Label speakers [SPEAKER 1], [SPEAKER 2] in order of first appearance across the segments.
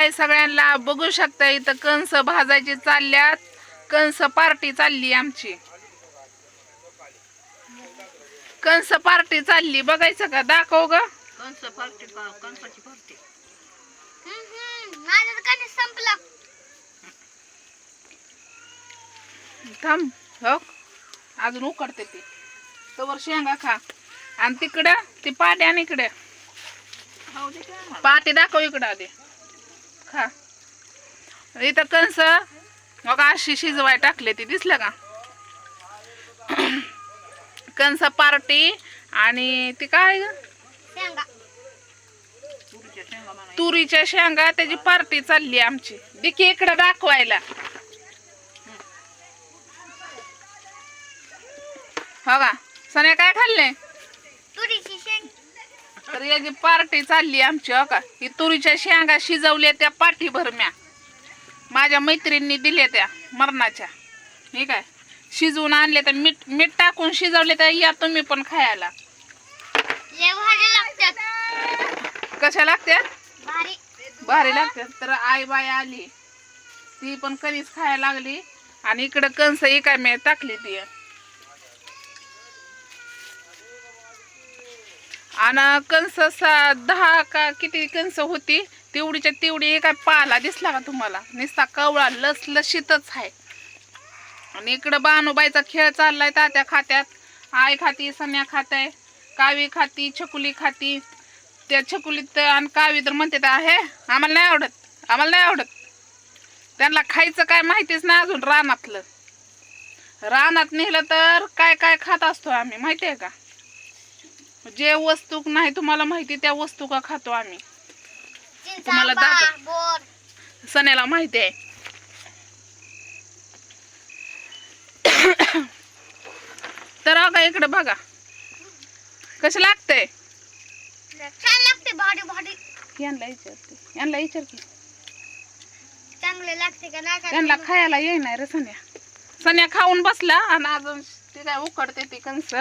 [SPEAKER 1] हाय सगळ्यांना बघू शकता इथं कंस भाजायची चालल्यात. कंस पार्टी चालली आमची. कंस पार्टी चालली बघायचं का? दाखव ग.
[SPEAKER 2] कंस पार्टी कंसाची पार्टी.
[SPEAKER 3] माझं कधी संपलं.
[SPEAKER 1] थांब हो अजून उकडते ती तवर शेंगा खा. आणि तिकडं ती पाटी आणि इकडे पाटी दाखव इकडं आधी खा. इथं कंस मग अशी शिजवाय टाकले ती दिसलं का? कंस पार्टी आणि ती काय ग
[SPEAKER 3] शेंगा.
[SPEAKER 1] तुरीच्या शेंगा त्याची पार्टी चालली आमची. दिकी इकडं दाखवायला हो का? सण्या काय खाल्ले?
[SPEAKER 3] तुरीची शेंग.
[SPEAKER 1] तर याची पार्टी चालली आमची. हो का? ही तुरीच्या शेंगा शिजवल्या त्या पाठी भरम्या माझ्या मैत्रिणींनी दिल्या त्या मरणाच्या. ठीक आहे शिजवून आणले तर मीठ टाकून शिजवले तर या तुम्ही पण खायला.
[SPEAKER 3] लय भारी लागतात.
[SPEAKER 1] कशा लागत्या?
[SPEAKER 3] भारी
[SPEAKER 1] भारी लागतात. तर आई बाई आली ती पण कधीच खायला लागली. आणि इकडं कंस एका मी टाकली ती. आणि कंस 10 का किती कंस होती तेवढीच्या तेवढी एका पाला दिसला का तुम्हाला? नुसता कवळा लसलशीतच आहे. आणि इकडं बानूबाईचा खेळ चाललाय. तात्या खात्यात, आई खाती, सन्या खाताय, कावी खाती, छकुली खाती. त्या छकुलीत आणि कावी तर म्हणते आहे आम्हाला नाही आवडत, आम्हाला नाही आवडत. त्यांना खायचं काय माहितीच नाही अजून. रानातलं रानात नेलं तर काय काय खात असतो आम्ही माहिती आहे का? जे वस्तू नाही तुम्हाला माहिती त्या वस्तू का खातो आम्ही. तुम्हाला दाखव. सण्याला माहिती आहे. तर अगं इकडे बघा कसं लागतंय.
[SPEAKER 3] छान लागते. भारी भारी.
[SPEAKER 1] यांना विचार की
[SPEAKER 3] चांगले लागते का नाही?
[SPEAKER 1] त्यांना खायला येईना रे सण्या. सण्या खाऊन बसला आणि अजून ती काय उकडते ती कंस.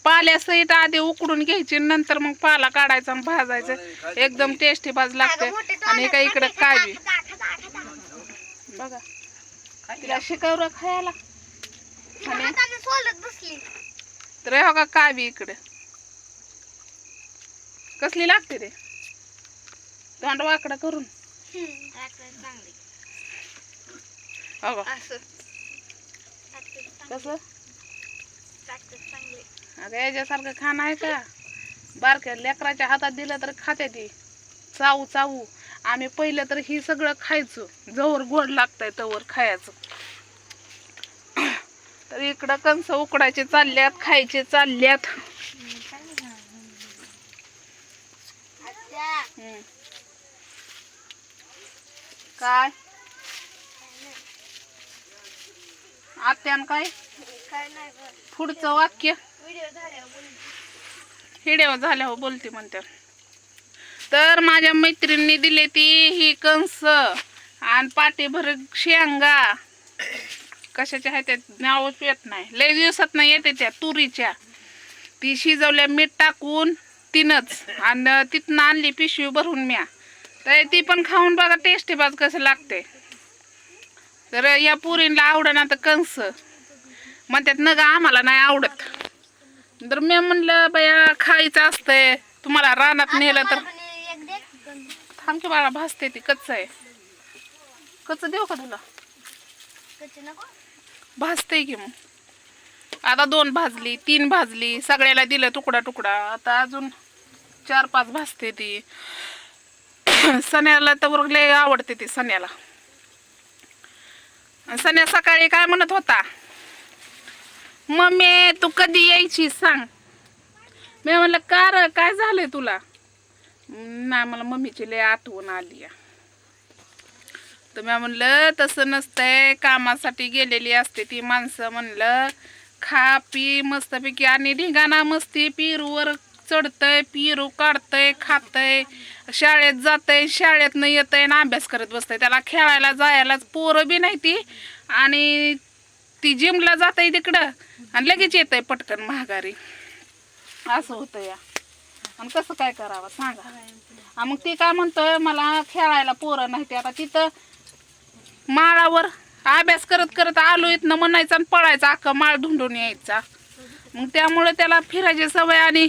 [SPEAKER 1] पाल्या सहित आधी उकडून घ्यायची नंतर मग पाला काढायचा आणि भाजायचं. एकदम टेस्टी भाज लागते. आणि काय इकडे कावी बघा तिला शिकवलं खायला.
[SPEAKER 3] सोलत बसली
[SPEAKER 1] तर हो का कावी इकडे कसली लागते रे तोंड वाकडं करून. हो का कसं अगं याच्यासारखं खाणं आहे का? बारक्या लेकराच्या हातात दिलं तर खाते ती चावू चावू. आम्ही पहिलं तर ही सगळं खायचो जवळ गोड लागतंय तवर खायचं. तर इकडं कंस उकडायचे चालल्यात, खायचे चालल्यात. काय आत्यान काय पुढचं वाक्य हिडेव झाल्यावर बोलते म्हणतात. तर माझ्या मैत्रिणींनी दिली ती ही कंस आणि पाठीभर शेंगा. कशाच्या आहे त्या नावच येत नाही. लय दिवसात नाही येते त्या तुरीच्या. ती शिजवल्या मीठ टाकून तीनच आणि तिथनं आणली पिशवी भरून म्या. तर ती पण खाऊन बघा टेस्टी बाज कसं लागते. तर या पुरीला आवडना तर कंस म्हणतात न ग आम्हाला नाही आवडत. तर मी म्हणलं बया खायचं असतंय तुम्हाला रानात नेलं तर. थांब की बाळा भाजते ती कच्च आहे. कच्च देऊ का तुला? भाजते की मग. आता 2 भाजली 3 भाजली सगळ्याला दिलं तुकडा तुकडा. आता अजून 4-5 भाजते ती. सण्याला तर लय आवडते ती सण्याला. सण्या सकाळी काय म्हणत होता? मम्मी तू कधी यायची सांग. मी म्हणलं का रे काय झालंय तुला? नाही मला मम्मीची लय आठवण आली. तर मी म्हणलं तसं नसतंय कामासाठी गेलेली असते ती माणसं. म्हणलं खा पी मस्तपैकी आणि ढिगाणा मस्ती पिरूवर चढतय पिरू काढतय खातय शाळेत जातय शाळेतनं येतय ना अभ्यास करत बसतय. त्याला खेळायला जायलाच पोरं बी नाही ती. आणि ती जिमला जातय तिकडं आणि लगेच येतय पटकन महागारी. असं होतं या. आणि कसं काय करावं सांगा. मग ते काय म्हणतोय मला खेळायला पोरं नाही ते आता तिथं माळावर अभ्यास करत करत आलो इथनं म्हणायचं आणि पळायचा अख्खा माळ ढुंढून यायचा. मग त्यामुळे त्याला फिरायची सवय आणि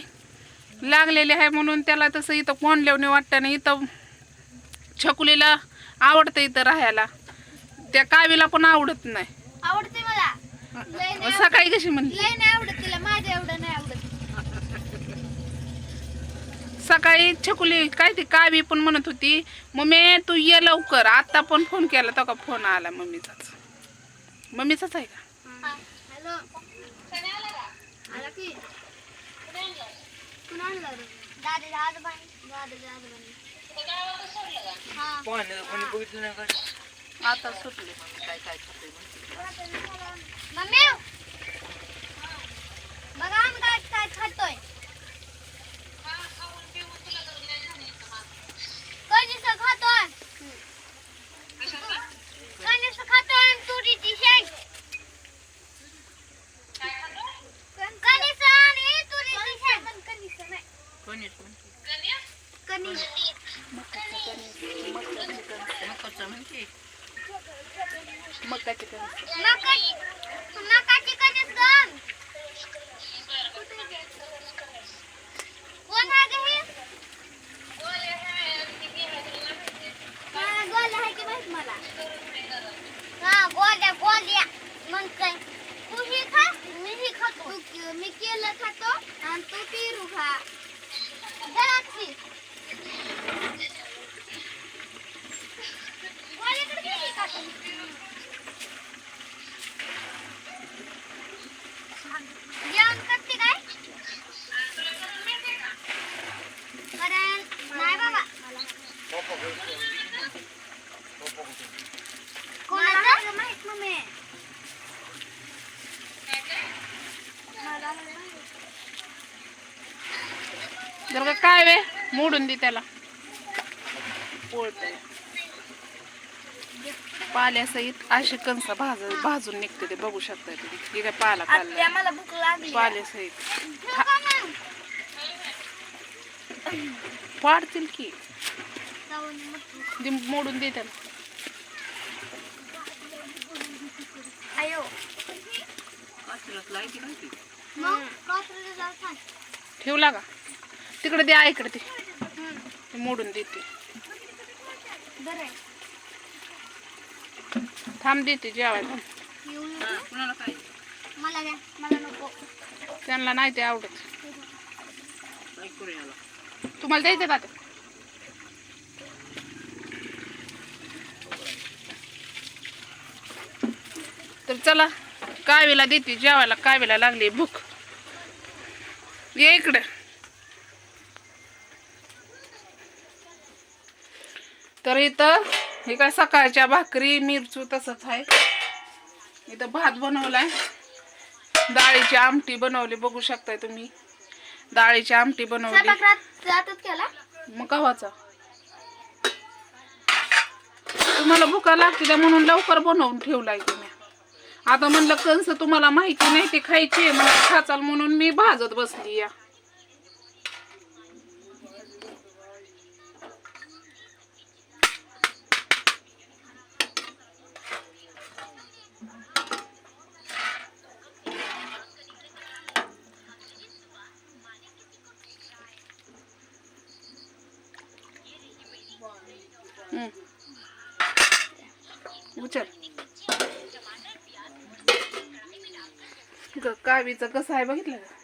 [SPEAKER 1] लागलेली आहे म्हणून त्याला तसं इथं कोंडल्याने वाटतं नाही. इथं छकुलीला आवडतं इथं राहायला, त्या कावीला पण आवडत नाही.
[SPEAKER 3] आवडते मला. लय नाही
[SPEAKER 1] सकाळी कशी म्हणली
[SPEAKER 3] लय नाही आवडत तिला, माझ्या एवढं नाही आवडत.
[SPEAKER 1] सकाळी छकुली काय ती कावी पण म्हणत होती मम्मी तू ये लवकर. आता पण फोन केला तो का फोन आला मम्मीचाच आहे का?
[SPEAKER 3] हॅलो आला की कुणा आणलं रे? दादाच्या आजोबांनी हा
[SPEAKER 1] आता सुटले.
[SPEAKER 3] मम्मी बघा आम्ही काय काय खातोय. कणीस खातोय, कणीस खातोय आणि तुरीची शेंग. कणीस आणि तुरीची शेंग. कणीस नाही, कणीस
[SPEAKER 1] मकाची कणीस.
[SPEAKER 3] मकाची कणीस गं. कोण आहे गं हे? हा, गोल्या आहे की माहित मला. हा, गोल्या मग काय तू ही खा मी ही खातो. मी केलं खातो आणि तू पेरू खा. जराशी गोल्याकडे किती खातो. जेवण करते काय? कारण नाही बाबा. कोणाचं माहित मम्मी.
[SPEAKER 1] जर का काय वे मोडून दे त्याला पोळतय पाल्यासहित अशी कंस भाजून निघते ते बघू शकता तुम्ही. हे काय पाला खाल्ला
[SPEAKER 3] मला भूक लागली.
[SPEAKER 1] पाल्यासहित पाडतील की मोडून दे त्याला.
[SPEAKER 3] आयो
[SPEAKER 1] ठेवला का तिकडे दे इकडे ते मोडून देते. थांब देते जेवायला.
[SPEAKER 3] मला द्या, मला नको.
[SPEAKER 1] त्यांना नाही ते आवडत. तुम्हाला द्यायचं का ते? तर चला कावीला देते जेवायला. कावीला लागली भूक. ये इकडे. तर इथं हे काय सकाळच्या भाकरी मिरचू तसंच आहे. इथं भात बनवलाय, डाळीची आमटी बनवली बघू शकताय तुम्ही. डाळीची आमटी बनवली. मग कवाचा तुम्हाला भुका लागते म्हणून लवकर बनवून ठेवलाय तुम्ही. आता म्हणलं कंस तुम्हाला माहिती नाही ते खायची मला खाचाल म्हणून मी भाजत बसली या. उचल. कावीचं कसं आहे बघितलं का?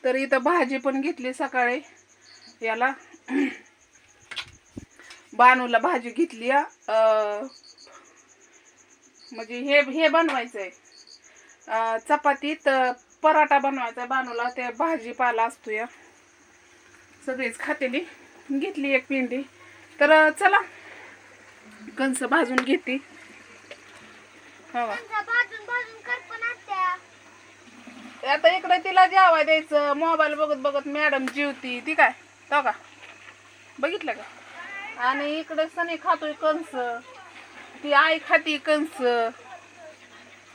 [SPEAKER 1] तर इथं भाजी पण घेतली सकाळी. याला बानूला भाजी घेतली. म्हणजे हे बनवायचंय चपातीत पराठा बनवायचा बानूला. ते भाजीपाला असतो या सगळीच खातेली. घेतली एक पिंडी. तर चला कंस भाजून घेते. हो आता इकडे तिला जेवाय द्यायचं. मोबाईल बघत बघत मॅडम जेवती ती काय तो का बघितलं का. आणि इकडे सनी खातोय कंस. ती आई खाती कंस.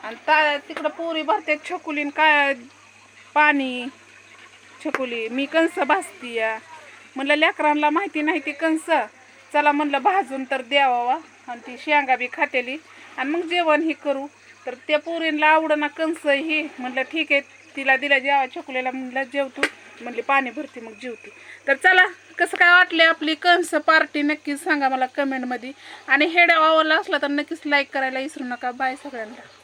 [SPEAKER 1] आणि तिकडं पोरी भरते छकुलीन काय पाणी छकुली. मी कंस भाजती या. म्हणलं लेकरांना माहिती नाही ती कंस, चला म्हणलं भाजून तर द्यावा आणि ती शेंगा बी खातेली आणि मग जेवण ही करू. तर त्या पोरींना आवडना कंस ही, म्हणलं ठीक आहे तिला दिला जेवा चकुलेला, म्हणलं जेवतो, म्हणले पाणी भरते मग जेवते. तर चला कसं काय वाटले आपली कंस पार्टी नक्कीच सांगा मला कमेंटमध्ये, आणि हेड आवडला असला तर नक्कीच लाईक करायला विसरू नका. बाय सगळ्यांना.